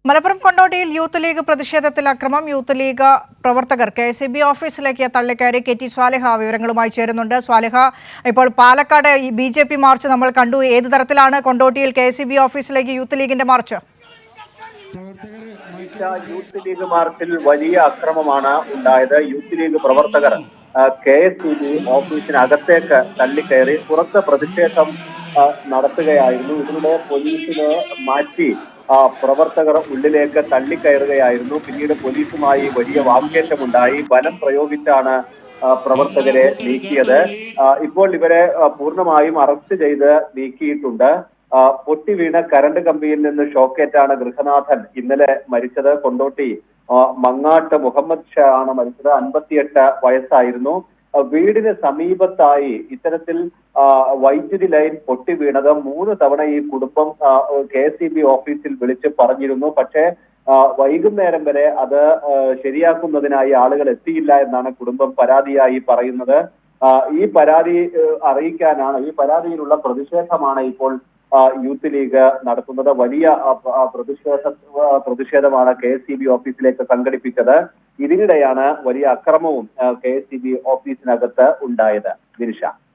Malappuram കൊണ്ടോട്ടിയിൽ youth league പ്രതിഷേധത്തിൽ അക്രമം. Youth league പ്രവർത്തകർ കെ.എസ്.ഇ.ബി. ഓഫീസിലേക്ക് തള്ളിക്കയറി. കെ.ടി. സ്വാലിഹ വിവരങ്ങളുമായി ചേരുന്നുണ്ട്. സ്വാലിഹ, ഇപ്പോൾ പാലക്കാട് ഈ ബി.ജെ.പി. മാർച്ച് നമ്മൾ കണ്ടു. ഏത് തരത്തിലാണ് കൊണ്ടോട്ടിയിൽ കെ.എസ്.ഇ.ബി. ഓഫീസിലേക്ക് യൂത്ത് ലീഗിന്റെ മാർച്ച്? യൂത്ത് ലീഗ് മാർച്ചിൽ വലിയ അക്രമമാണ് ഉണ്ടായത്. യൂത്ത് ലീഗ് പ്രവർത്തകർ കെ.എസ്.ഇ.ബി. ഓഫീസിനകത്തേക്ക് തള്ളിക്കയറി പുറത്ത് പ്രതിഷേധം നടത്തുകയായിരുന്നു. ഇതിലൂടെ പോലീസിനെ മാറ്റി പ്രവർത്തകർ ഉള്ളിലേക്ക് തള്ളിക്കയറുകയായിരുന്നു. പിന്നീട് പോലീസുമായി വലിയ വാക്കേറ്റമുണ്ടായി. ബലം പ്രയോഗിച്ചാണ് പ്രവർത്തകരെ നീക്കിയത്. ഇപ്പോൾ ഇവരെ പൂർണ്ണമായും അറസ്റ്റ് ചെയ്ത് നീക്കിയിട്ടുണ്ട്. പൊട്ടി വീണ കരണ്ട് കമ്പിയിൽ നിന്ന് ഷോക്കേറ്റാണ് ഗൃഹനാഥൻ ഇന്നലെ മരിച്ചത്. കൊണ്ടോട്ടി മങ്ങാട്ട് മുഹമ്മദ് ഷാ ആണ് മരിച്ചത്. 58 വയസ്സായിരുന്നു. വീടിന് സമീപത്തായി ഇത്തരത്തിൽ വൈദ്യുതി ലൈൻ പൊട്ടി വീണത് 3 തവണ ഈ കുടുംബം കെ.എസ്.ഇ.ബി. ഓഫീസിൽ വിളിച്ച് പറഞ്ഞിരുന്നു. പക്ഷേ വൈകുന്നേരം വരെ അത് ശരിയാക്കുന്നതിനായി ആളുകൾ എത്തിയില്ല എന്നാണ് കുടുംബം പരാതിയായി പറയുന്നത്. ഈ പരാതി അറിയിക്കാനാണ്, ഈ പരാതിയിലുള്ള പ്രതിഷേധമാണ് ഇപ്പോൾ യൂത്ത് ലീഗ് നടത്തുന്നത്. വലിയ പ്രതിഷേധമാണ് കെ.എസ്.ഇ.ബി. ഓഫീസിലേക്ക് സംഘടിപ്പിച്ചത്. ഇതിനിടെയാണ് വലിയ അക്രമവും കെ.എസ്.ഇ.ബി. ഓഫീസിനകത്ത് ഉണ്ടായത്. ദിനിഷ.